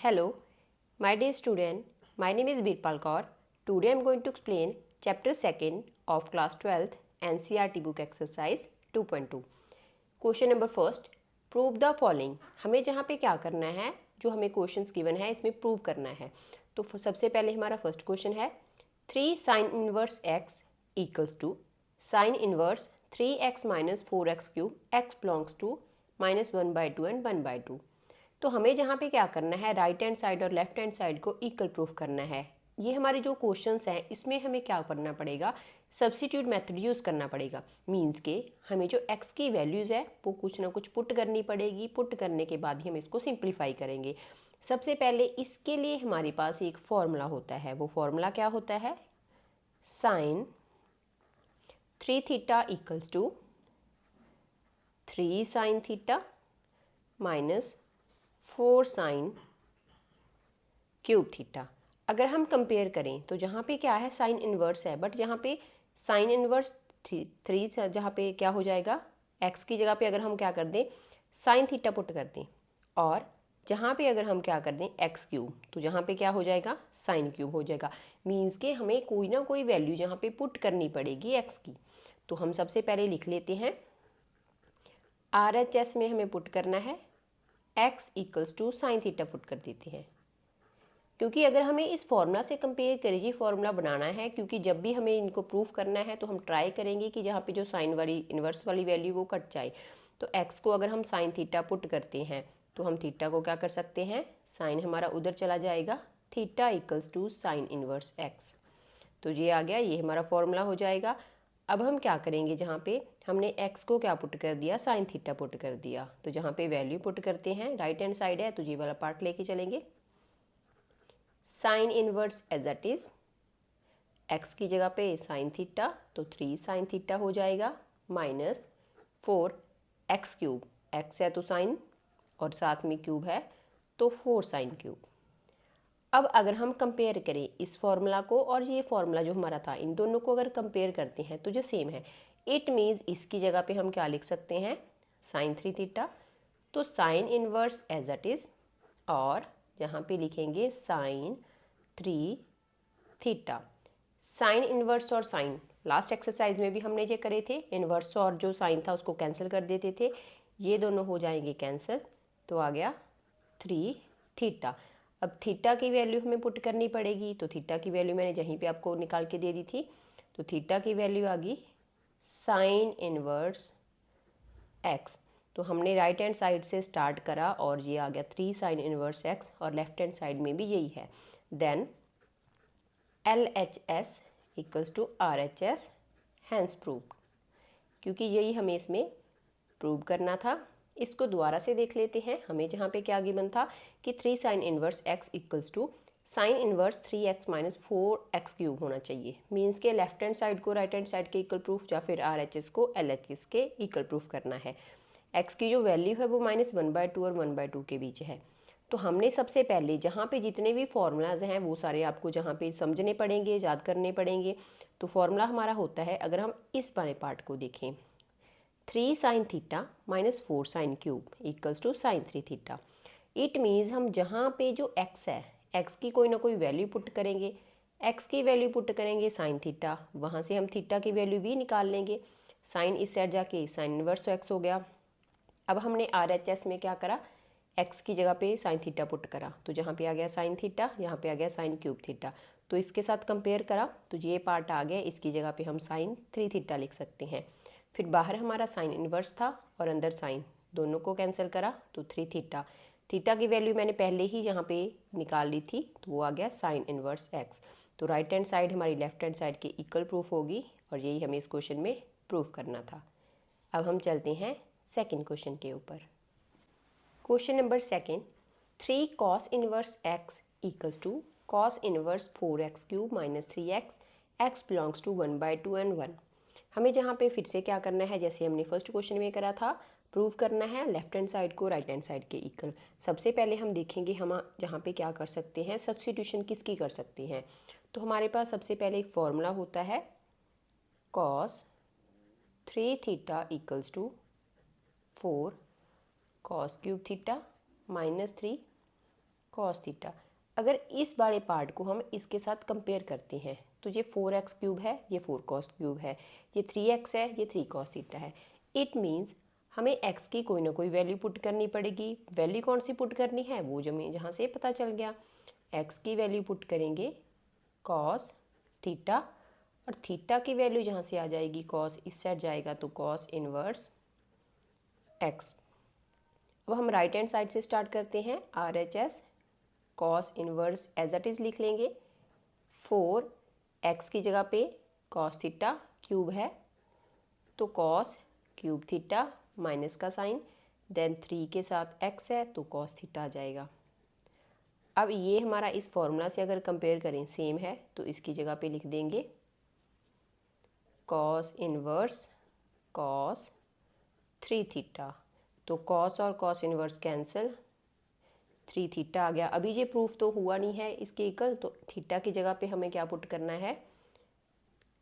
Hello, my dear student. My name is Birpal Kaur. Today I am going to explain chapter 2nd of class 12th NCERT book exercise 2.2. Question number first. Prove the following. हमें जहाँ पे क्या करना है, जो हमें questions given है इसमें प्रूव करना है. तो सबसे पहले हमारा फर्स्ट क्वेश्चन है 3 sin inverse x equals to sine inverse 3x minus 4x cube x belongs to -1/2 and 1/2. तो हमें जहाँ पे क्या करना है, राइट हैंड साइड और लेफ्ट हैंड साइड को इक्वल प्रूफ करना है. ये हमारे जो क्वेश्चंस हैं इसमें हमें क्या करना पड़ेगा, सब्स्टिट्यूट मेथड यूज़ करना पड़ेगा. मींस के हमें जो x की वैल्यूज़ है वो कुछ ना कुछ पुट करनी पड़ेगी. पुट करने के बाद ही हम इसको सिंप्लीफाई करेंगे. सबसे पहले इसके लिए हमारे पास एक फॉर्मूला होता है. वो फॉर्मूला क्या होता है, sine 3 theta equals to 3 sine theta minus 4 sine cube theta. अगर हम कंपेयर करें तो जहाँ पे क्या है, साइन इन्वर्स है, बट जहाँ पे साइन इन्वर्स 3 जहाँ पे क्या हो जाएगा, x की जगह पे अगर हम क्या कर दें, साइन थीटा पुट कर दें, और जहाँ पे अगर हम क्या कर दें x क्यूब, तो जहाँ पे क्या हो जाएगा, साइन क्यूब हो जाएगा. मीन्स के हमें कोई ना कोई वैल्यू जहाँ पे पुट करनी पड़ेगी x की. तो हम सबसे पहले लिख लेते हैं, RHS में हमें पुट करना है x equals to sine theta put कर देते हैं. क्योंकि अगर हमें इस फॉर्मूला से कंपेयर करें, ये फॉर्मूला बनाना है, क्योंकि जब भी हमें इनको प्रूफ करना है तो हम ट्राई करेंगे कि जहाँ पे जो साइन वाली इन्वर्स वाली वैल्यू वो कट जाए. तो x को अगर हम साइन थीटा पुट करते हैं तो हम थीटा को क्या कर सकते हैं, साइन हमारा उधर चला जाएगा, theta equals to sine inverse x. तो ये आ गया, ये हमारा फॉर्मूला हो जाएगा. अब हम क्या करेंगे, जहाँ पे हमने x को क्या पुट कर दिया, साइन थीटा पुट कर दिया, तो जहाँ पे वैल्यू पुट करते हैं, राइट हैंड साइड है तो ये वाला पार्ट लेके चलेंगे. Sine inverse as it is, x की जगह पे साइन थीटा, तो 3 साइन थीटा हो जाएगा, माइनस 4 एक्स क्यूब, x है तो साइन और साथ में क्यूब है तो 4 साइन क्यूब. अब अगर हम कंपेयर करें इस फॉर्मूला को और ये फॉर्मूला जो हमारा था, इन दोनों को अगर कंपेयर करते हैं तो जो सेम है. इट मीन्स इसकी जगह पे हम क्या लिख सकते हैं, साइन 3 थीटा, तो sine inverse as it is, और जहाँ पे लिखेंगे साइन 3 थीटा. साइन इनवर्स और साइन लास्ट एक्सरसाइज में भी हमने ये करे थे, इनवर्स और जो साइन था उसको कैंसिल कर देते थे, ये दोनों हो जाएंगे कैंसिल, तो आ गया 3 थीटा. अब थीटा की वैल्यू हमें पुट करनी पड़ेगी, तो थीटा की वैल्यू मैंने यहीं पे आपको निकाल के दे दी थी. तो थीटा की वैल्यू आ गई साइन इनवर्स एक्स. तो हमने राइट हैंड साइड से स्टार्ट करा और ये आ गया 3 साइन इनवर्स एक्स, और लेफ्ट हैंड साइड में भी यही है. Then LHS equals to RHS, hence prove. क्योंकि यही हमें इसमें प्रूव करना था. इसको दोबारा से देख लेते हैं. हमें जहाँ पे क्या गिवन था कि 3 sine inverse x equals to sine inverse 3x minus 4x cube होना चाहिए. मीन्स के लेफ्ट हैंड साइड को राइट हैंड साइड के इक्वल प्रूफ, या फिर RHS को LHS के इक्वल प्रूफ करना है. x की जो वैल्यू है वो -1/2 और 1/2 के बीच है. तो हमने सबसे पहले जहाँ पे जितने भी फार्मूलाज हैं वो सारे आपको जहाँ पे समझने पड़ेंगे, याद करने पड़ेंगे. तो फार्मूला हमारा होता है, अगर हम इस वाले पार्ट को देखें, 3 sine theta minus 4 sine cube equals to sine 3 theta. It means हम जहाँ पे जो x है, x की कोई ना कोई वैल्यू पुट करेंगे, x की वैल्यू पुट करेंगे साइन थीटा, वहाँ से हम थीटा की वैल्यू भी निकाल लेंगे. साइन इस साइड जाके साइन इनवर्स x हो गया. अब हमने RHS में क्या करा, x की जगह पे साइन थीटा पुट करा, तो जहाँ पे आ गया साइन थीटा, यहाँ पे आ गया साइन क्यूब थीटा. तो इसके साथ कंपेयर करा तो ये पार्ट आ गया, इसकी जगह पे हम साइन 3 थीटा लिख सकते हैं. फिर बाहर हमारा साइन इन्वर्स था और अंदर साइन, दोनों को कैंसिल करा तो 3 थीटा. थीटा की वैल्यू मैंने पहले ही यहाँ पे निकाल ली थी, तो वो आ गया साइन इन्वर्स x. तो राइट हैंड साइड हमारी लेफ्ट हैंड साइड के इक्वल प्रूफ होगी, और यही हमें इस क्वेश्चन में प्रूफ करना था. अब हम चलते हैं सेकेंड क्वेश्चन के ऊपर. Question number second, 3 cos inverse x equals to cos inverse 4x cube minus 3x, x belongs to 1/2 and 1. हमें जहाँ पे फिर से क्या करना है, जैसे हमने फर्स्ट क्वेश्चन में करा था, प्रूव करना है लेफ्ट हैंड साइड को राइट हैंड साइड के इक्वल. सबसे पहले हम देखेंगे हम जहाँ पे क्या कर सकते हैं, सब्स्टिट्यूशन किसकी कर सकते हैं. तो हमारे पास सबसे पहले एक फॉर्मूला होता है, cos 3 theta equals to 4 cos cube theta minus 3 cos theta. अगर इस बड़े पार्ट को हम इसके साथ कंपेयर करते हैं तो ये 4x क्यूब है, ये 4 कॉस क्यूब है, ये 3x है, ये 3 कॉस थीटा है। इट मीन्स हमें x की कोई ना कोई वैल्यू पुट करनी पड़ेगी। वैल्यू कौन सी पुट करनी है वो जहाँ से पता चल गया। x की वैल्यू पुट करेंगे कॉस थीटा, और थीटा की वैल्यू जहाँ से आ जाएगी कॉस इस साइड जाएगा तो कॉस इनवर्स x। अब हम राइट हैंड साइड से स्टार्ट करते हैं। RHS cos inverse as it is लिख लेंगे। 4x की जगह पे कॉस थीटा क्यूब है तो कॉस क्यूब थीटा माइनस का साइन, देन 3 के साथ x है तो कॉस थीटा आ जाएगा। अब ये हमारा इस फॉर्मूला से अगर कंपेयर करें सेम है तो इसकी जगह पे लिख देंगे कॉस इनवर्स कॉस 3 थीटा। तो कॉस और कॉस इनवर्स कैंसिल, 3 थीटा आ गया। अभी ये प्रूफ तो हुआ नहीं है इसके इक्वल, तो थीटा की जगह पे हमें क्या पुट करना है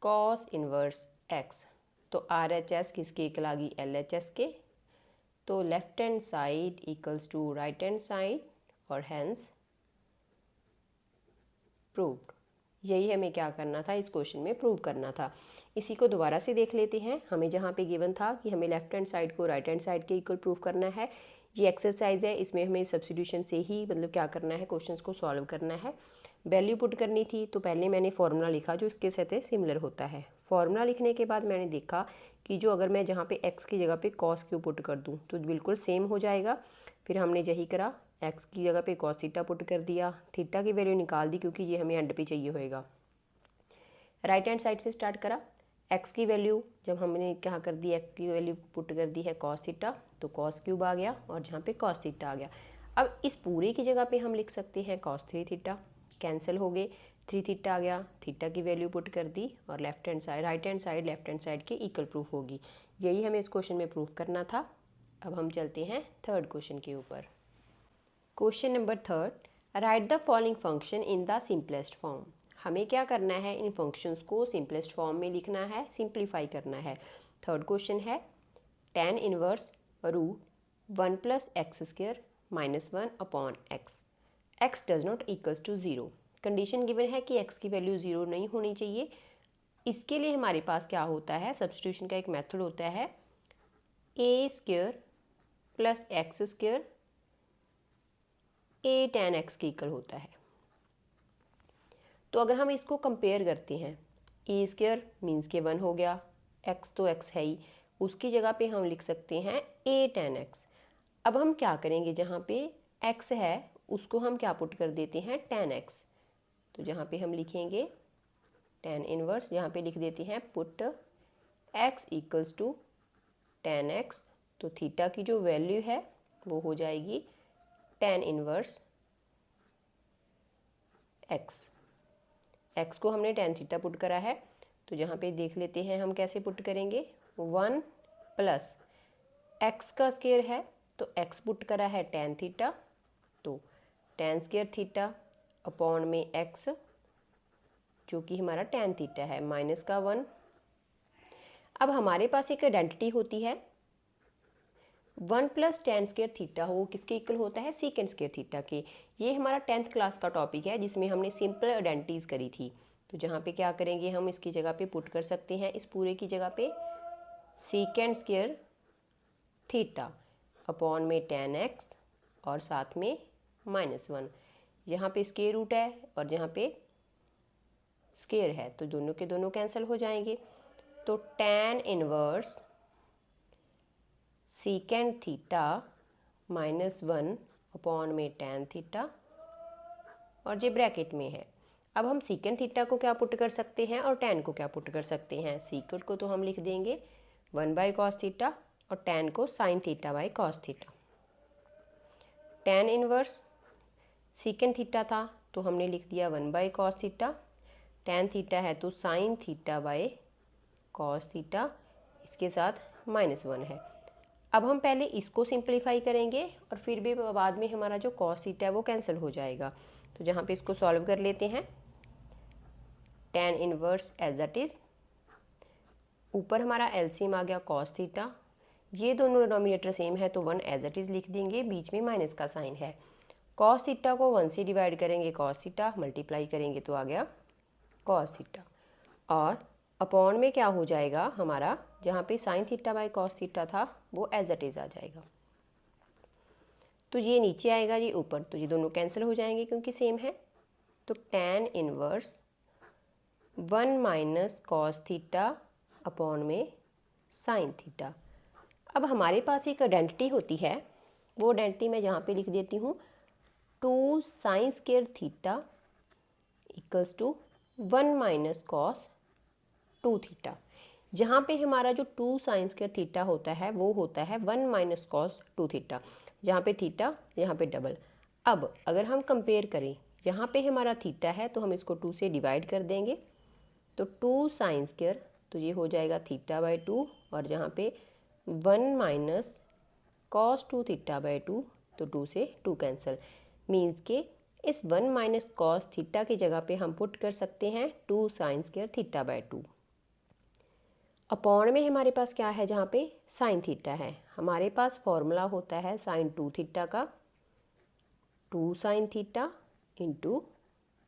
कॉस इनवर्स x। तो RHS किसके इक्वल आ गई LHS के, तो left hand side equals to right hand side और हैंस प्रूव्ड। यही हमें क्या करना था इस क्वेश्चन में प्रूव करना था। इसी को दोबारा से देख लेते हैं। हमें जहाँ पे गिवन था कि हमें लेफ्ट हैंड साइड को राइट हैंड साइड के इक्वल प्रूव करना है, ये एक्सरसाइज है, इसमें हमें सब्स्टिट्यूशन से ही मतलब क्या करना है क्वेश्चंस को सॉल्व करना है। वैल्यू पुट करनी थी तो पहले मैंने फार्मूला लिखा जो इसके साथ सिमिलर होता है। फार्मूला लिखने के बाद मैंने देखा कि जो अगर मैं जहाँ पे x की जगह पे कॉस क्यू पुट कर दूँ तो बिल्कुल सेम हो जाएगा। फिर हमने यही करा, x की जगह पे कॉस थीटा पुट कर दिया, थीटा की वैल्यू निकाल दी क्योंकि ये हमें एंड पे चाहिए होएगा। राइट हैंड साइड से स्टार्ट करा, x की वैल्यू जब हमने क्या कर दी x की वैल्यू पुट कर दी है कॉस थीटा तो कॉस क्यूब आ गया और जहाँ पे कॉस थीटा आ गया। अब इस पूरे की जगह पे हम लिख सकते हैं कॉस 3 थीटा, कैंसिल हो गए, 3 थीटा आ गया, थीटा की वैल्यू पुट कर दी और left hand side right hand side left hand side के इक्वल प्रूफ होगी। यही हमें इस क्वेश्चन में प्रूफ करना था। अब हम चलते हैं थर्ड क्वेश्चन के ऊपर। Question number 3, write the following function in the simplest form. हमें क्या करना है इन फंक्शंस को सिंपलेस्ट फॉर्म में लिखना है, सिंप्लीफाई करना है। थर्ड क्वेश्चन है tan inverse root 1 plus x square minus 1 upon x, x does not equals to 0। Condition given है कि x की वैल्यू 0 नहीं होनी चाहिए। इसके लिए हमारे पास क्या होता है, सब्स्टिट्यूशन का एक मेथड होता है a square plus x square a tan x के इक्वल होता है। तो अगर हम इसको कंपेयर करते हैं, ए स्क्वायर मीन्स के 1 हो गया, x तो x है ही, उसकी जगह पे हम लिख सकते हैं a tan x। अब हम क्या करेंगे, जहाँ पे x है उसको हम क्या पुट कर देते हैं tan x। तो जहाँ पे हम लिखेंगे tan इनवर्स, यहाँ पे लिख देते हैं put x equals to tan x। तो थीटा की जो वैल्यू है वो हो जाएगी tan इनवर्स x। x को हमने tan थीटा पुट करा है, तो जहाँ पे देख लेते हैं हम कैसे पुट करेंगे। 1 प्लस x का स्क्वायर है तो x पुट करा है tan थीटा, तो tan स्क्वायर थीटा अपॉन में x जो कि हमारा tan थीटा है माइनस का 1। अब हमारे पास एक आइडेंटिटी होती है 1 प्लस tan स्क्वायर थीटा हो किसके इक्वल होता है, सीकेंड स्क्वायर थीटा के। ये हमारा 10th क्लास का टॉपिक है जिसमें हमने सिंपल आइडेंटिटीज़ करी थी। तो जहाँ पे क्या करेंगे हम इसकी जगह पे पुट कर सकते हैं, इस पूरे की जगह पे सीकेंड स्क्वायर थीटा अपॉन में tan x और साथ में -1। यहाँ पे स्क्वायर रूट है और यहाँ पे स्क्वायर है तो दोनों के दोनों कैंसिल हो जाएंगे। तो tan inverse secant theta -1 upon में tan थीटा और ये ब्रैकेट में है। अब हम सीकेंड थीटा को क्या पुट कर सकते हैं और tan को क्या पुट कर सकते हैं। सीकेंड को तो हम लिख देंगे 1/cos थीटा और tan को sin theta by cos theta. tan inverse secant theta था तो हमने लिख दिया 1/cos थीटा, tan थीटा है तो sin theta by cos theta, इसके साथ -1 है। अब हम पहले इसको सिंप्लीफाई करेंगे और फिर भी बाद में हमारा जो cos थीटा है वो कैंसिल हो जाएगा। तो जहाँ पे इसको सॉल्व कर लेते हैं, tan inverse as it is, ऊपर हमारा एलसीएम आ गया cos थीटा, ये दोनों डिनोमिनेटर सेम है तो 1 एज इट इज़ लिख देंगे, बीच में माइनस का साइन है। कॉस थीटा को 1 से डिवाइड करेंगे कॉस थीटा, मल्टीप्लाई करेंगे तो आ गया कॉस थीटा, और अपॉन में क्या हो जाएगा हमारा, जहाँ पे sign theta by cos theta था वो एज इट इज़ आ जाएगा। तो ये नीचे आएगा, ये ऊपर, तो ये दोनों कैंसिल हो जाएंगे क्योंकि सेम है। तो tan inverse 1 minus cos theta upon में साइन थीटा। अब हमारे पास एक आइडेंटिटी होती है, वो आइडेंटिटी मैं यहाँ पे लिख देती हूँ, 2 sine square theta equals to 1 minus cos 2 theta. जहाँ पे हमारा जो 2 साइन स्क्वायर थीटा होता है वो होता है 1 माइनस कॉस 2 थीटा, जहाँ पे थीटा यहाँ पे डबल। अब अगर हम कंपेयर करें, यहाँ पे हमारा थीटा है तो हम इसको 2 से डिवाइड कर देंगे, तो 2 साइन स्क्वायर, तो ये हो जाएगा थीटा बाय 2, और जहाँ पे 1 माइनस कॉस 2 थीटा बाय 2, तो 2 से 2 कैंसिल, मीन्स के इस 1 माइनस कॉस थीटा की जगह पे हम पुट कर सकते हैं 2 sine square theta by 2। Upon में हमारे पास क्या है, जहाँ पे साइन थीटा है, हमारे पास फॉर्मूला होता है साइन 2 थीटा का, 2 sine theta into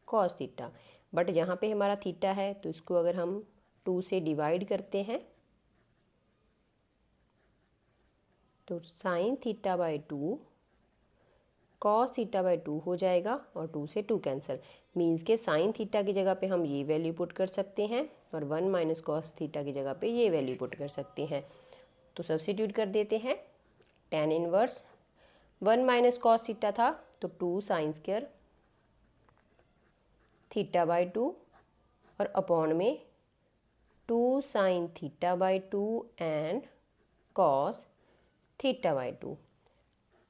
cos theta, but यहाँ पे हमारा थीटा है तो इसको अगर हम 2 से डिवाइड करते हैं तो sign theta bye 2 cos theta by 2 हो जाएगा, और 2 से 2 कैंसिल, मीन्स के साइन थीटा की जगह पे हम ये वैल्यू पुट कर सकते हैं, और 1 माइनस कॉस थीटा की जगह पे ये वैल्यू पुट कर सकते हैं। तो सब्स्टिट्यूट कर देते हैं, tan inverse 1 minus cos theta था तो 2 साइन स्क्वायर थीटा बाय 2, और अपॉन में 2 sign theta bye 2 and cos theta by 2।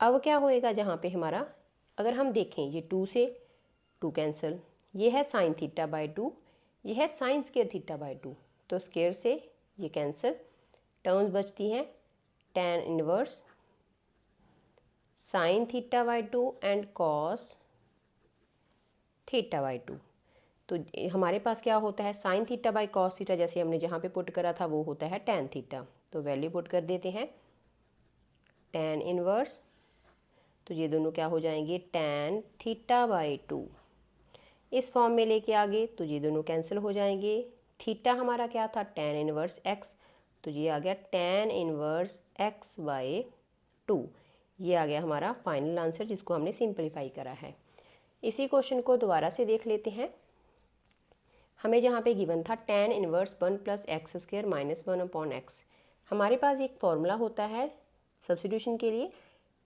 अब क्या होएगा, जहाँ पे हमारा अगर हम देखें ये 2 से 2 कैंसिल, ये है साइन थीटा बाय 2, ये है साइन स्क्वायर थीटा बाय 2, तो स्क्वायर से ये कैंसिल, टर्म्स बचती हैं tan inverse sine theta bye 2 and cos theta by 2। तो हमारे पास क्या होता है, sign theta by cos theta जैसे हमने जहाँ पे पुट करा था वो होता है tan थीटा, तो वैल्यू पुट कर देते हैं tan इनवर्स, तो ये दोनों क्या हो जाएंगे tan थीटा बाय 2, इस फॉर्म में लेके आगे तो ये दोनों कैंसिल हो जाएंगे। थीटा हमारा क्या था, tan इनवर्स x, तो ये आ गया tan इनवर्स x बाय 2, ये आ गया हमारा फाइनल आंसर जिसको हमने सिंपलीफाई करा है। इसी क्वेश्चन को दोबारा से देख लेते हैं। हमें जहाँ पे गिवन था tan inverse 1 plus x square minus 1 upon x, हमारे पास एक फॉर्मूला होता है सब्स्टिट्यूशन के लिए,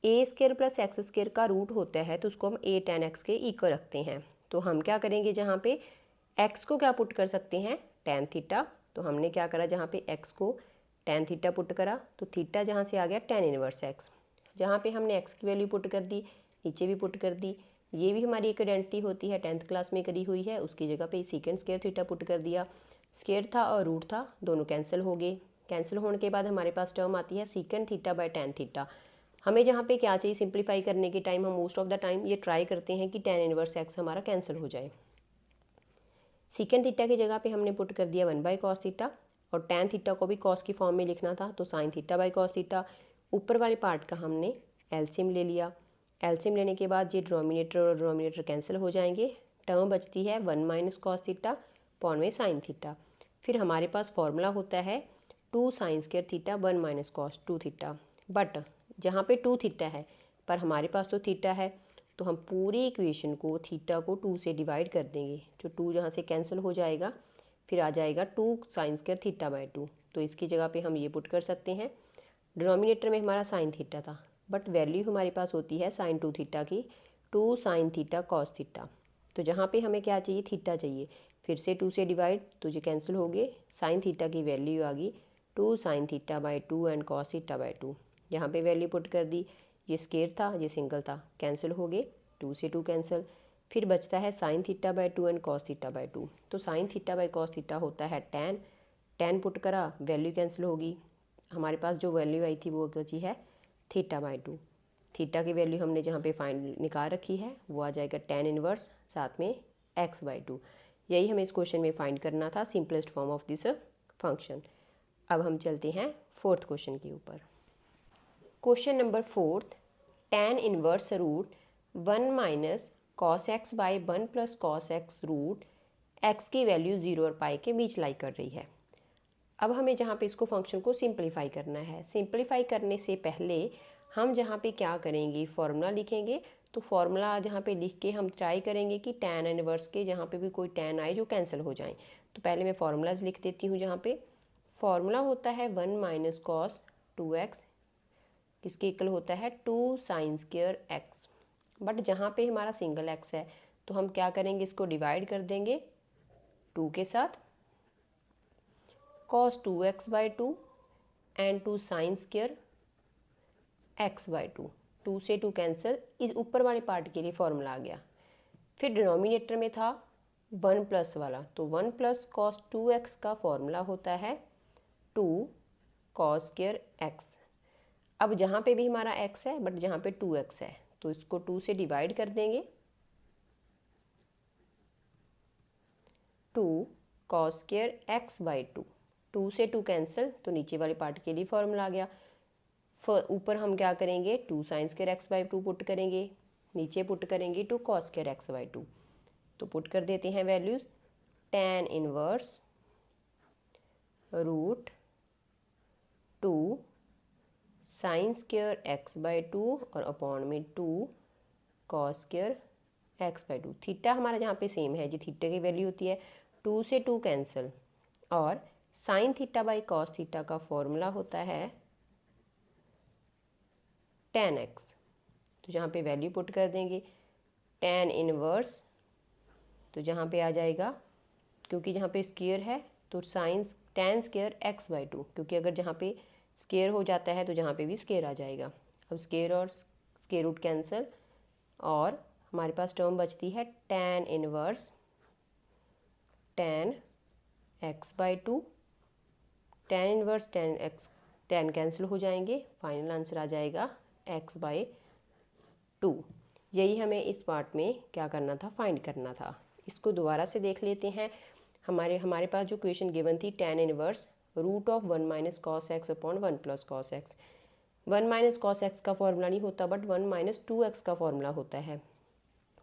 ए स्क्वायर प्लस एक्स स्क्वायर का रूट होता है तो उसको हम a tan x के इक्वल रखते हैं। तो हम क्या करेंगे, जहाँ पे x को क्या पुट कर सकते हैं, tan थीटा, तो हमने क्या करा, जहाँ पे x को tan थीटा पुट करा तो थीटा जहाँ से आ गया tan इनवर्स x, जहाँ पे हमने x की वैल्यू पुट कर दी, नीचे भी पुट कर दी, ये भी हमारी एक आइडेंटिटी होती है 10th क्लास में करी हुई है, उसकी जगह पे सेकेंड स्क्वायर थीटा पुट कर दिया, स्क्वायर था और रूट था दोनों कैंसिल हो गए। कैंसिल होने के बाद हमारे पास टर्म आती है second theta by tan theta. हमें जहाँ पे क्या चाहिए, सिंप्लीफाई करने के टाइम हम मोस्ट ऑफ द टाइम ये ट्राई करते हैं कि tan इनवर्स x हमारा कैंसिल हो जाए। सेकेंड थीटा की जगह पे हमने पुट कर दिया 1 बाई कॉस थीटा, और tan थीटा को भी कॉस की फॉर्म में लिखना था तो sine theta by cos theta, ऊपर वाले पार्ट का हमने एलसीएम ले लिया। एलसीएम लेने के बाद ये डिनोमिनेटर और डिनोमिनेटर कैंसिल हो जाएंगे, टर्म बचती है 1 माइनस कॉस थीटा अपॉन में साइन थीटा। फिर हमारे पास फॉर्मूला होता है 2 sine square theta 1 minus cos 2 theta, but जहाँ पे 2 थीटा है पर हमारे पास तो थीटा है तो हम पूरी इक्वेशन को थीटा को 2 से डिवाइड कर देंगे, जो 2 जहाँ से कैंसिल हो जाएगा फिर आ जाएगा 2 साइन स्क्वायर थीटा बाय 2, तो इसकी जगह पे हम ये पुट कर सकते हैं। डिनोमिनेटर में हमारा साइन थीटा था बट वैल्यू हमारे पास होती है साइन 2 थीटा की, 2 साइन थीटा कॉस थीटा, तो जहाँ पे हमें क्या चाहिए, थीटा चाहिए, फिर से 2 से डिवाइड तो ये कैंसिल हो गए, साइन थीटा की वैल्यू आ गई 2 sign theta bye 2 and cos theta by 2, यहाँ पे वैल्यू पुट कर दी, ये स्क्वायर था ये सिंगल था, कैंसिल हो गए, 2 से 2 कैंसिल, फिर बचता है sign theta bye 2 and cos theta by 2, तो sign theta by cos theta होता है tan पुट करा, वैल्यू कैंसिल होगी, हमारे पास जो वैल्यू आई थी वो बची है थीटा बाय 2, थीटा की वैल्यू हमने जहाँ पे फाइंड निकाल रखी है वो आ जाएगा tan इनवर्स साथ में x बाय 2, यही हमें इस क्वेश्चन में फाइंड करना था, simplest form of this function. अब हम चलते हैं फोर्थ क्वेश्चन के ऊपर। Question number 4, tan inverse root 1 minus cos x by 1 plus cos x root x की वैल्यू 0 और पाई के बीच लाई कर रही है। अब हमें जहाँ पे इसको फंक्शन को सिंप्लीफाई करना है। सिंप्लीफाई करने से पहले हम जहाँ पे क्या करेंगे, फॉर्मूला लिखेंगे। तो फॉर्मूला जहाँ पे लिख के हम ट्राई करेंगे कि tan इनवर्स के जहाँ पे भी कोई tan आए जो कैंसिल हो जाएं। तो पहले मैं फार्मूलाज लिख देती हूँ। जहाँ पे फॉर्मूला होता है 1 माइनस कॉस 2x, किसके इक्वल होता है 2 साइन स्क्वायर x। बट जहाँ पे हमारा सिंगल x है तो हम क्या करेंगे, इसको डिवाइड कर देंगे 2 के साथ। cos 2x by 2 and 2 sine square x by 2, 2 से 2 कैंसिल, इस ऊपर वाले पार्ट के लिए फॉर्मूला आ गया। फिर डिनोमिनेटर में था 1 प्लस वाला, तो 1 प्लस कॉस 2x का फॉर्मूला होता है 2 कॉस स्क्वायर x। अब जहाँ पे भी हमारा x है बट जहाँ पे 2x है तो इसको 2 से डिवाइड कर देंगे, 2 कॉस स्क्वायर x बाई 2, 2 से 2 कैंसिल, तो नीचे वाले पार्ट के लिए फॉर्मूला आ गया। ऊपर हम क्या करेंगे, 2 sine square x by 2 put करेंगे, नीचे पुट करेंगे 2 कॉस स्क्वायर x बाई 2। तो पुट कर देते हैं values, tan inverse root 2 sine square x by 2 और अपॉन में 2 cos square x by 2। Theta हमारा जहाँ पे सेम है जी, थीटा की वैल्यू होती है 2 से 2 कैंसिल, और sine theta by cos theta का फॉर्मूला होता है tan x। तो जहाँ पे वैल्यू पुट कर देंगे tan इनवर्स, तो जहाँ पे आ जाएगा, क्योंकि जहाँ पे स्क्वायर है तो sine tan square x by 2, क्योंकि अगर जहाँ पे स्क्वायर हो जाता है तो जहाँ पे भी स्क्वायर आ जाएगा। अब स्क्वायर और स्क्वायर रूट कैंसिल, और हमारे पास टर्म बचती है tan inverse tan x by 2, tan inverse tan x, tan cancel हो जाएंगे, फाइनल आंसर आ जाएगा x बाई 2। यही हमें इस पार्ट में क्या करना था, फाइंड करना था। इसको दोबारा से देख लेते हैं। हमारे पास जो क्वेश्चन गिवन थी tan inverse root of 1 minus cos x upon 1 plus cos x. 1 minus cos x का फॉर्मूला नहीं होता बट 1 माइनस 2x का फॉर्मूला होता है।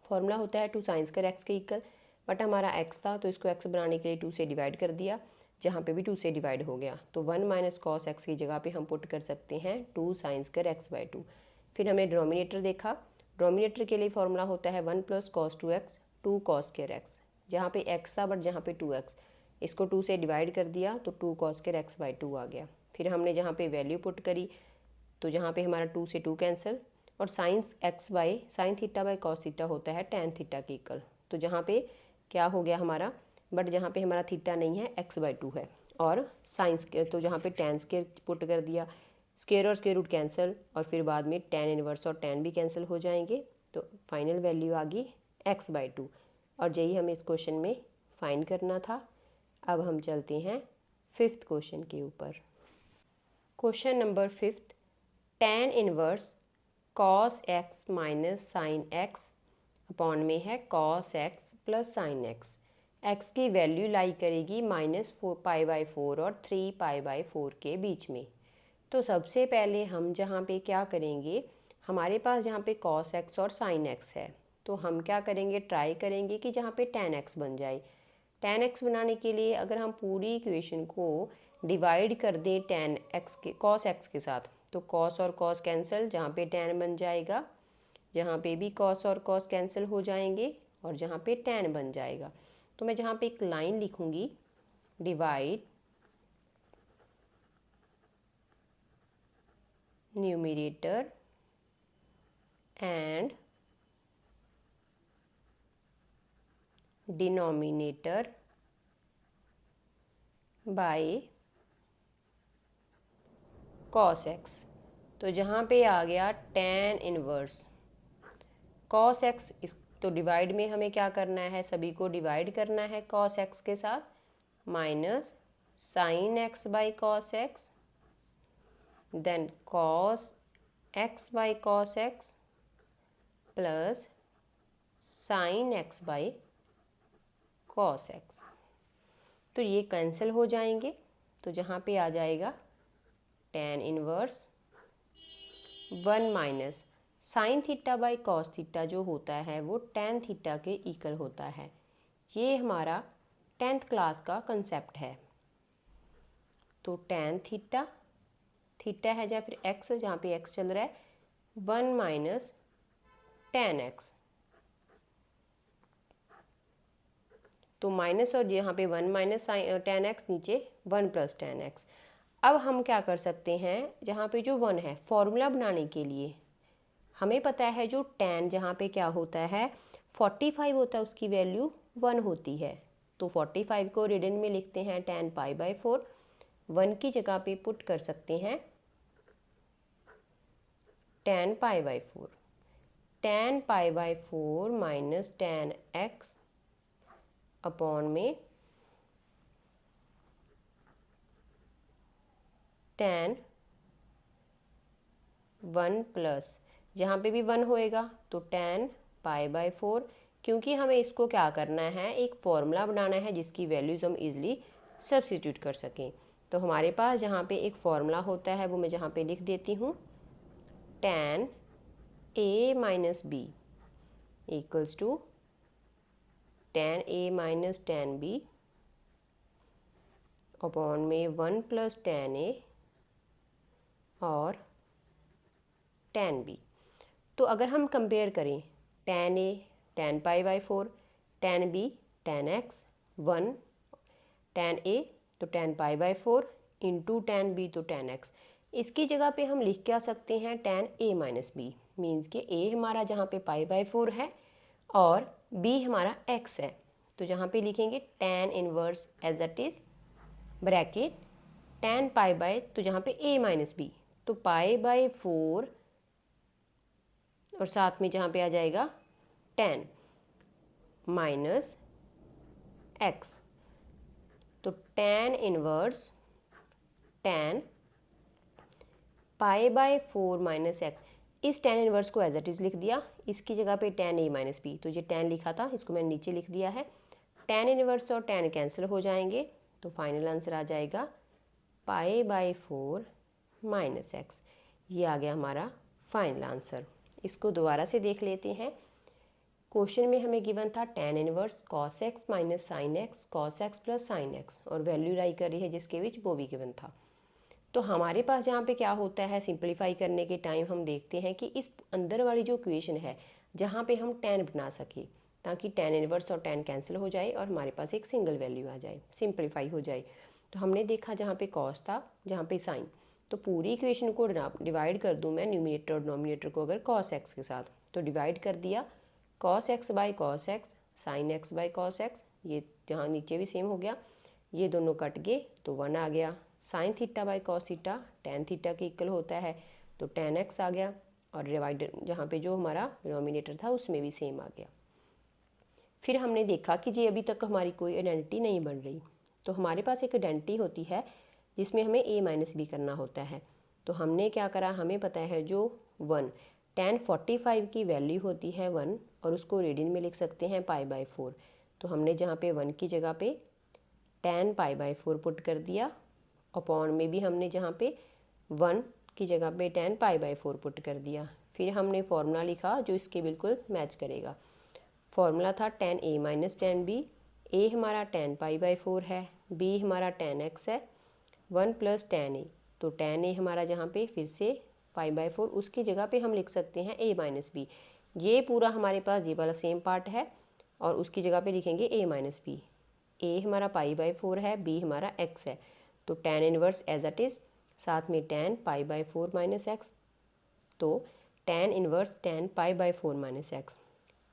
फॉर्मूला होता है 2 साइन स्क्वायर x के इक्वल, बट हमारा x था तो इसको x बनाने के लिए 2 से डिवाइड कर दिया, जहाँ पे भी 2 से डिवाइड हो गया। तो 1 माइनस कॉस एक्स की जगह पे हम पुट कर सकते हैं 2 साइन स्क्वायर x बाई 2। फिर हमने डिनोमिनेटर देखा, डिनोमिनेटर के लिए फॉर्मूला होता है 1 plus cos 2x 2 cos square x, जहाँ पे x था बट जहाँ पे 2x, इसको 2 से डिवाइड कर दिया तो 2 कॉस स्क्वायर x बाई 2 आ गया। फिर हमने जहाँ पे वैल्यू पुट करी तो जहाँ पे हमारा 2 से 2 कैंसिल, और sign x by sine theta by cos theta होता है tan थीटा के इक्वल। तो जहाँ पे क्या हो गया हमारा, बट जहाँ पे हमारा थीटा नहीं है x बाई 2 है, और साइन स्क्वायर, तो जहाँ पे tan स्क्वायर पुट कर दिया, स्क्वायर और स्क्वायर रूट कैंसिल, और फिर बाद में tan इनवर्स और tan भी कैंसिल हो जाएंगे, तो फाइनल वैल्यू आ गई x बाई 2। और यही हमें इस क्वेश्चन में फाइंड करना था। अब हम चलते हैं 5th क्वेश्चन के ऊपर। Question number 5th, tan inverse cos x minus sine x upon में है cos x plus sine x. X की वैल्यू लाई करेगी -4π/4 और 3π/4 के बीच में। तो सबसे पहले हम जहाँ पे क्या करेंगे, हमारे पास जहाँ पे कॉस एक्स और साइन एक्स है, तो हम क्या करेंगे, ट्राई करेंगे कि जहाँ पे tan एक्स बन जाए। tan एक्स बनाने के लिए अगर हम पूरी इक्वेशन को डिवाइड कर दें tan एक्स के कॉस एक्स के साथ, तो कॉस और कॉस कैंसिल, जहाँ पे tan बन जाएगा, जहाँ पे भी कॉस और कॉस कैंसिल हो जाएंगे, और जहाँ पे tan बन जाएगा। तो मैं जहाँ पे एक लाइन लिखूँगी, divide numerator and denominator by cos x. तो जहाँ पे आ गया tan इनवर्स कॉस एक्स, इस तो डिवाइड में हमें क्या करना है, सभी को डिवाइड करना है कॉस एक्स के साथ, minus sine x by cos x, then cos x by cos x plus sine x by cos x. तो ये कैंसिल हो जाएंगे, तो जहाँ पे आ जाएगा tan inverse 1 minus sine theta by cos theta जो होता है वो टेन थीटा के इक्वल होता है। ये हमारा 10th क्लास का कंसेप्ट है। तो टेन थीटा, थीटा है या फिर एक्स, जहाँ पे एक्स चल रहा है, 1 माइनस टेन एक्स। तो माइनस और यहाँ पे 1 माइनस टेन एक्स, नीचे 1 प्लस टेन एक्स। अब हम क्या कर सकते हैं, जहाँ पे जो 1 है, फॉर्मूला बनाने के लिए हमें पता है जो tan जहाँ पे क्या होता है 45 होता है, उसकी वैल्यू 1 होती है। तो 45 को रिडन में लिखते हैं tan पाई बाई 4, 1 की जगह पे पुट कर सकते हैं tan pi by 4, tan pi by 4 minus tan x upon में tan 1 प्लस, जहाँ पे भी 1 होएगा तो tan पाई बाई 4, क्योंकि हमें इसको क्या करना है, एक फॉर्मूला बनाना है जिसकी वैल्यूज़ हम इजीली सब्स्टिट्यूट कर सकें। तो हमारे पास जहाँ पे एक फॉर्मूला होता है वो मैं जहाँ पे लिख देती हूँ, tan a minus b equals to tan a minus tan b upon में 1 प्लस tan a और tan b। तो अगर हम कंपेयर करें tan a tan pi by 4, tan b tan x, 1 tan a तो tan pi by 4 into tan b तो tan x। इसकी जगह पे हम लिख क्या सकते हैं tan a minus b, means कि a हमारा जहाँ पे पाई बाई 4 है और b हमारा x है। तो जहाँ पे लिखेंगे tan inverse as it is bracket tan pi by, तो जहाँ पे a माइनस बी तो पाई बाई 4 और साथ में जहाँ पे आ जाएगा tan माइनस x। तो tan inverse tan pi by 4 minus x, इस tan इनवर्स को एज इट इज़ लिख दिया, इसकी जगह पे tan a माइनस बी, तो ये tan लिखा था इसको मैंने नीचे लिख दिया है। tan इनवर्स और tan कैंसिल हो जाएंगे तो फाइनल आंसर आ जाएगा पाई बाई 4 माइनस एक्स। ये आ गया हमारा फाइनल आंसर। इसको दोबारा से देख लेते हैं। क्वेश्चन में हमें गिवन था tan inverse cos x minus sine x cos x plus sine x, और वैल्यू राई कर रही है जिसके विच वो भी गिवन था। तो हमारे पास जहाँ पे क्या होता है, सिंप्लीफाई करने के टाइम हम देखते हैं कि इस अंदर वाली जो इक्वेशन है जहाँ पे हम tan बना सके, ताकि tan इनवर्स और tan कैंसिल हो जाए और हमारे पास एक सिंगल वैल्यू आ जाए, सिंप्लीफाई हो जाए। तो हमने देखा जहाँ पे cos था, जहाँ पे साइन, तो पूरी इक्वेशन को डिवाइड कर दूँ मैं न्यूमिनेटर और डिनोमिनेटर को अगर cos x के साथ, तो डिवाइड कर दिया cos x by cos x, sine x by cos x, ये जहाँ नीचे भी सेम हो गया, ये दोनों कट गए तो 1 आ गया। Sine theta by cos theta tan theta के इक्वल होता है तो tan x आ गया, और डिवाइडर जहाँ पे जो हमारा डिनोमिनेटर था उसमें भी सेम आ गया। फिर हमने देखा कि जी अभी तक हमारी कोई आइडेंटिटी नहीं बन रही, तो हमारे पास एक आइडेंटिटी होती है जिसमें हमें a माइनस बी करना होता है। तो हमने क्या करा, हमें पता है जो 1 tan 45 की वैल्यू होती है 1, और उसको रेडियन में लिख सकते हैं पाई बाई 4। तो हमने जहाँ पे 1 की जगह पे tan पाई बाई 4 पुट कर दिया, अपॉन में भी हमने जहाँ पे 1 की जगह पे tan पाई बाई 4 पुट कर दिया। फिर हमने फार्मूला लिखा जो इसके बिल्कुल मैच करेगा। फार्मूला था tan a minus tan b, a हमारा tan पाई बाई 4 है, b हमारा tan x है, 1 प्लस tan a, तो tan a हमारा जहाँ पे फिर से पाई बाई 4, उसकी जगह पे हम लिख सकते हैं a माइनस बी। ये पूरा हमारे पास ये वाला सेम पार्ट है, और उसकी जगह पे लिखेंगे a माइनस बी। a हमारा पाई बाई 4 है, b हमारा x है, तो tan inverse as it is, साथ में tan pi by 4 minus x, तो tan inverse tan pi by 4 minus x,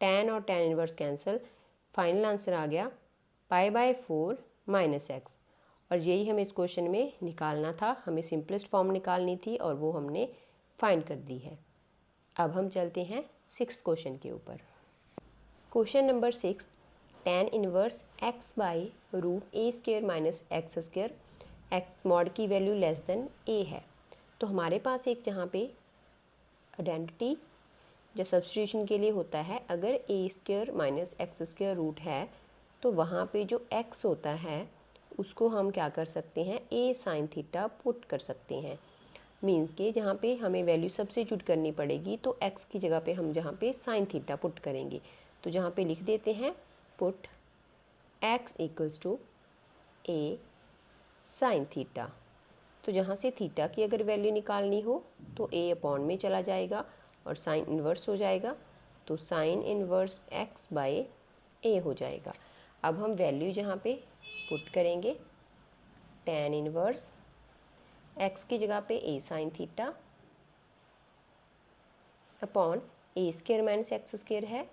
tan और tan inverse cancel, final answer आ गया पाई बाई 4 माइनस एक्स। और यही हमें इस क्वेश्चन में निकालना था, हमें सिंपलेस्ट फॉर्म निकालनी थी और वो हमने फाइंड कर दी है। अब हम चलते हैं 6th क्वेश्चन के ऊपर। Question number 6, tan inverse x by root a square minus x square, x mod की वैल्यू लेस देन a है। तो हमारे पास एक जहाँ पे आइडेंटिटी जो सब्स्टिट्यूशन के लिए होता है, अगर a square minus x square root है तो वहाँ पे जो x होता है उसको हम क्या कर सकते हैं, a साइन थीटा पुट कर सकते हैं। मीन्स के जहाँ पे हमें वैल्यू सब्स्टिट्यूट करनी पड़ेगी तो x की जगह पे हम जहाँ पे साइन थीटा पुट करेंगे। तो जहाँ पे लिख देते हैं put x equals to a sine theta. तो जहाँ से थीटा की अगर वैल्यू निकालनी हो तो a अपॉन में चला जाएगा और साइन इन्वर्स हो जाएगा, तो sine inverse x by a हो जाएगा। अब हम वैल्यू जहाँ पे पुट करेंगे tan इन्वर्स x की जगह पे a sine theta upon a square minus x square है,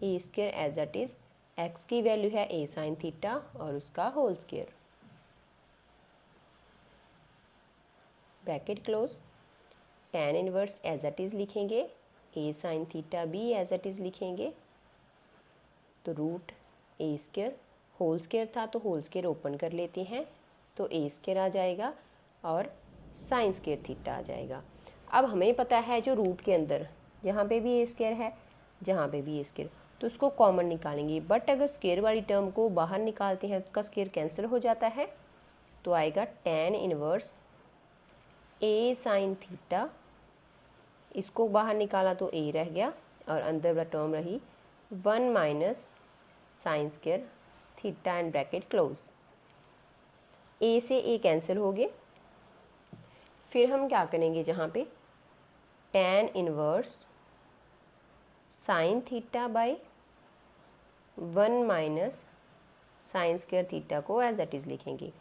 a square as it is, x की वैल्यू है a साइन थीटा और उसका whole square, bracket close. tan inverse as it is लिखेंगे, a sine theta भी as it is लिखेंगे, तो root a square, whole square था तो होल स्क्र ओपन कर लेते हैं, तो ए स्क्र आ जाएगा और साइन स्क्र थीटा आ जाएगा। अब हमें पता है जो रूट के अंदर जहाँ पे भी ए स्क्र है, जहाँ पे भी ए स्क्र, तो उसको कॉमन निकालेंगे। बट अगर स्क्र वाली टर्म को बाहर निकालते हैं तो उसका स्क्र कैंसिल हो जाता है, तो आएगा tan इन्वर्स ए साइन थीटा, इसको बाहर निकाला तो ए रह गया और अंदर वाला टर्म रही 1 minus sine square theta and bracket close. A से ए कैंसिल हो गए। फिर हम क्या करेंगे, जहाँ पे tan inverse sine theta by 1 minus sine square theta को एज इट इज़ लिखेंगे।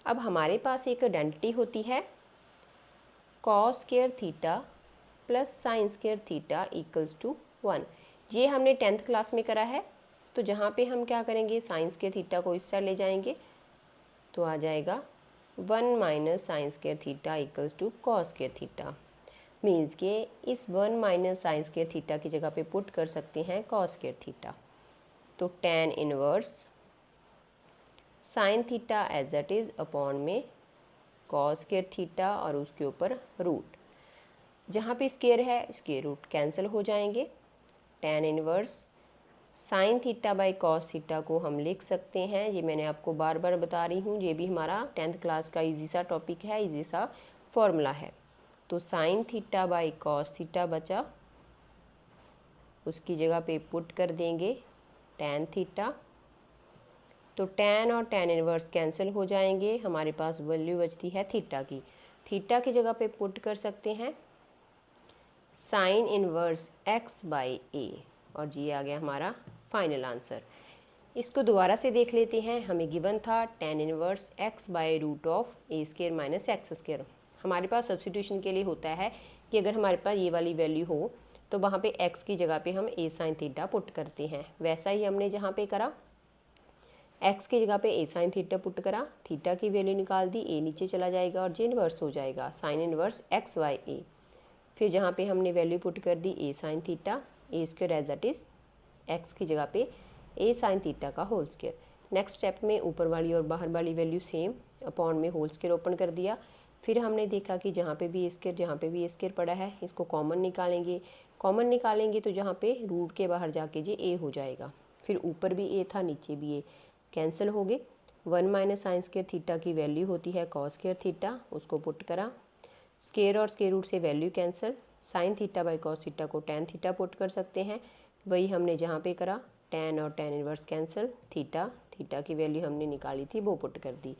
अब हमारे पास एक आइडेंटिटी होती है cos square theta plus sine square theta equals to 1। ये हमने 10th क्लास में करा है। तो जहाँ पे हम क्या करेंगे, साइन स्क्र थीटा को इस साइड ले जाएंगे तो आ जाएगा 1 minus sine square theta equals to cos square theta. Means के इस 1 माइनस साइन स्क्र थीटा की जगह पे पुट कर सकते हैं कॉस स्क्र थीटा। तो tan inverse sine theta as it is upon में कॉस स्क्र थीटा और उसके ऊपर रूट, जहाँ पे स्क्वायर है इसके रूट कैंसिल हो जाएंगे। tan inverse sine theta by cos theta को हम लिख सकते हैं, ये मैंने आपको बार बार बता रही हूँ, ये भी हमारा 10th क्लास का इजी सा टॉपिक है, इजी सा फॉर्मूला है। तो sine theta by cos theta बचा, उसकी जगह पे पुट कर देंगे tan थीटा। तो tan और tan इन्वर्स कैंसिल हो जाएंगे, हमारे पास वैल्यू बचती है थीटा की। थीटा की जगह पे पुट कर सकते हैं साइन इन्वर्स x बाई ए, और ये आ गया हमारा फाइनल आंसर। इसको दोबारा से देख लेते हैं। हमें गिवन था tan inverse x by root of a square minus x square. हमारे पास सब्स्टिट्यूशन के लिए होता है कि अगर हमारे पास ये वाली वैल्यू हो तो वहाँ पे x की जगह पे हम a साइन थीटा पुट करते हैं। वैसा ही हमने जहाँ पे करा, x की जगह पे a साइन थीटा पुट करा, थीटा की वैल्यू निकाल दी, a नीचे चला जाएगा और j इन्वर्स हो जाएगा sine inverse x by a. फिर जहाँ पे हमने वैल्यू पुट कर दी a sine theta, a square as it is, x की जगह पे a साइन थीटा का होल स्क्र। नेक्स्ट स्टेप में ऊपर वाली और बाहर वाली वैल्यू सेम, अपॉन में होल स्क्र ओपन कर दिया। फिर हमने देखा कि जहाँ पे भी a स्क्र, जहाँ पे भी a स्क्र पड़ा है इसको कॉमन निकालेंगे। कॉमन निकालेंगे तो जहाँ पे रूट के बाहर जाके ये a हो जाएगा। फिर ऊपर भी a था, नीचे भी a, कैंसिल हो गए। 1 माइनस साइन स्क्र थीटा की वैल्यू होती है कॉस स्क्र थीटा, उसको पुट करा, स्क्र और स्क्र रूट से value cancel, sine theta by cos theta को tan थीटा पुट कर सकते हैं, वही हमने जहाँ पे करा। tan और tan इन्वर्स कैंसिल, थीटा की वैल्यू हमने निकाली थी वो पुट कर दी।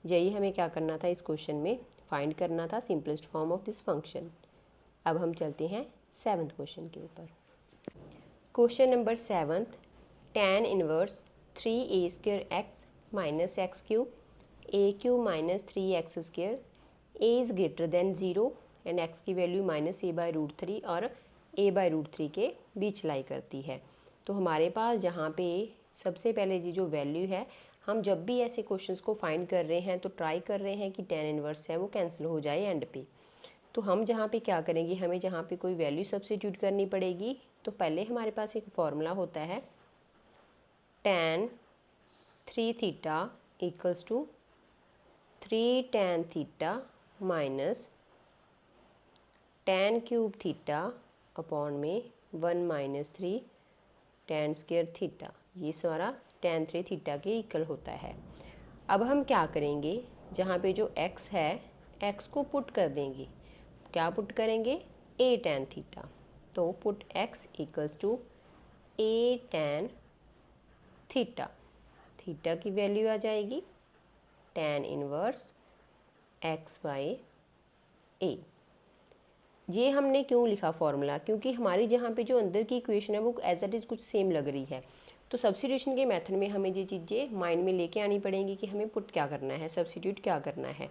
यही हमें क्या करना था, इस क्वेश्चन में फाइंड करना था simplest form of this function. अब हम चलते हैं 7th क्वेश्चन के ऊपर। Question number 7, tan inverse 3a square x minus x cube a cube minus 3x square a is greater than 0 and x की value minus a by root 3 और a by root 3 के बीच लाई करती है। तो हमारे पास जहाँ पे सबसे पहले ये जो वैल्यू है, हम जब भी ऐसे क्वेश्चंस को फाइंड कर रहे हैं तो ट्राई कर रहे हैं कि tan इन्वर्स है वो कैंसिल हो जाए एंड पे। तो हम जहाँ पे क्या करेंगे, हमें जहाँ पे कोई वैल्यू सब्स्टिट्यूट करनी पड़ेगी। तो पहले हमारे पास एक फॉर्मूला होता है tan 3 theta equals to 3 tan theta minus tan cube theta upon में 1 माइनस 3 tan स्क्र थीटा। ये सारा tan 3 थीटा के इक्वल होता है। अब हम क्या करेंगे, जहाँ पे जो x है x को पुट कर देंगे। क्या पुट करेंगे? a tan theta. तो put x equals to a tan theta. Theta की वैल्यू आ जाएगी tan inverse x by a। ये हमने क्यों लिखा फॉर्मूला? क्योंकि हमारी जहाँ पे जो अंदर की इक्वेशन है वो एज इट इज़ कुछ सेम लग रही है। तो सब्स्टिट्यूशन के मेथड में हमें ये चीज़ें माइंड में लेके आनी पड़ेंगी कि हमें पुट क्या करना है, सब्स्टिट्यूट क्या करना है।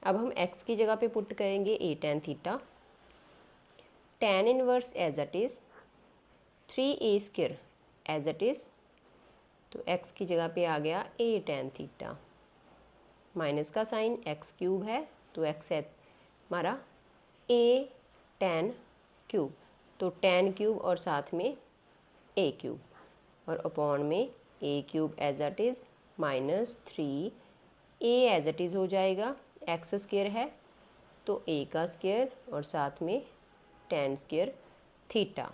अब हम x की जगह पे पुट करेंगे a tan theta, tan inverse as it is 3a square as it is. तो x की जगह पे आ गया a tan थीटा, माइनस का साइन x क्यूब है तो x है हमारा a tan क्यूब, तो tan क्यूब और साथ में a क्यूब और अपॉन में a cube as it is minus 3a as it is हो जाएगा। x स्क्वायर है तो a का स्क्वायर और साथ में tan स्क्वायर थीटा।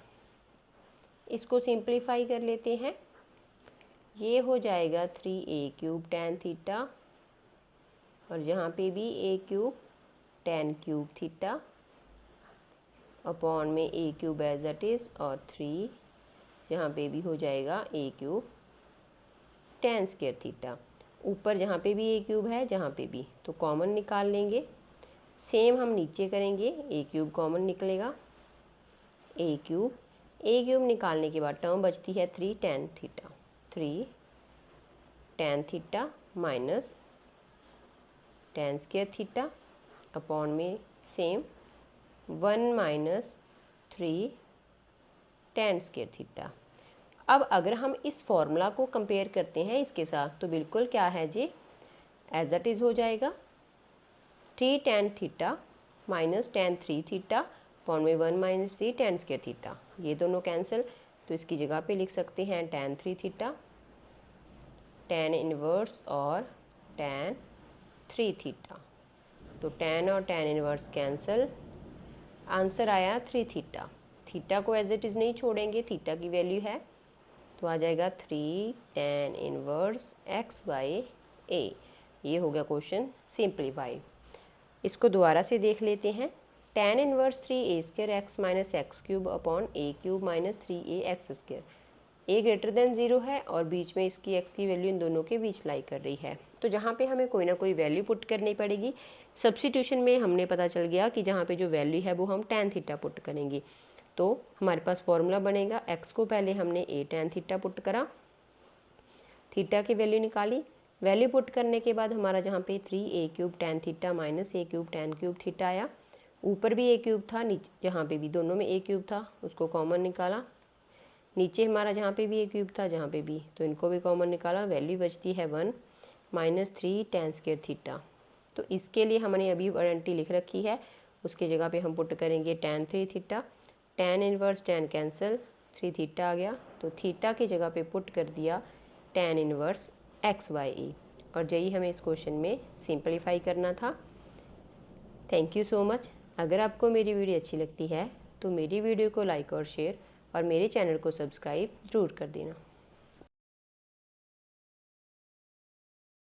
इसको सिंप्लीफाई कर लेते हैं। ये हो जाएगा 3a क्यूब tan थीटा और यहाँ पे भी a cube tan cube theta upon में a cube as it is और 3 जहाँ पे भी हो जाएगा a cube tan square theta. ऊपर जहाँ पे भी a क्यूब है जहाँ पे भी, तो कॉमन निकाल लेंगे। सेम हम नीचे करेंगे, a क्यूब कॉमन निकलेगा, a क्यूब निकालने के बाद टर्म बचती है 3 tan theta, 3 tan theta minus tan square theta upon में same 1 minus 3 tan square theta. अब अगर हम इस फॉर्मूला को कंपेयर करते हैं इसके साथ तो बिल्कुल क्या है जी, एज इट इज़ हो जाएगा 3 tan theta minus tan 3 theta upon में 1 माइनस 3 tan स्क्वायर थीटा। ये दोनों कैंसिल, तो इसकी जगह पे लिख सकते हैं tan 3 थीटा, tan इनवर्स और tan 3 थीटा। तो tan और tan इनवर्स कैंसिल, आंसर आया 3 थीटा। थीटा को एज इट इज़ नहीं छोड़ेंगे, थीटा की वैल्यू है तो आ जाएगा 3 tan inverse x by a। ये हो गया क्वेश्चन सिंप्लीफाई। इसको दोबारा से देख लेते हैं। tan inverse 3a square x minus x cube upon a cube minus 3a x square. a greater than 0 है और बीच में इसकी x की वैल्यू इन दोनों के बीच लाई कर रही है, तो जहाँ पे हमें कोई ना कोई वैल्यू पुट करनी पड़ेगी। सब्स्टिट्यूशन में हमने पता चल गया कि जहाँ पे जो वैल्यू है वो हम tan थीटा पुट करेंगे। तो हमारे पास फॉर्मूला बनेगा, x को पहले हमने a tan थीटा पुट करा, थीटा की वैल्यू निकाली, वैल्यू पुट करने के बाद हमारा जहाँ पे 3a cube tan theta minus a cube tan cube theta आया। ऊपर भी a क्यूब था, नीचे जहाँ पे भी दोनों में a क्यूब था उसको कॉमन निकाला। नीचे हमारा जहाँ पे भी a क्यूब था जहाँ पे भी, तो इनको भी कॉमन निकाला। वैल्यू बचती है 1 माइनस 3 tan स्क्वायर थीटा। तो इसके लिए हमने अभी वारंटी लिख रखी है, उसकी जगह पे हम पुट करेंगे tan 3 theta, tan inverse tan cancel, 3 theta आ गया, तो थीटा की जगह पे पुट कर दिया tan इनवर्स x बाई ए। और यही हमें इस क्वेश्चन में सिंपलीफाई करना था। Thank you so much. अगर आपको मेरी वीडियो अच्छी लगती है तो मेरी वीडियो को लाइक और शेयर और मेरे चैनल को सब्सक्राइब ज़रूर कर देना।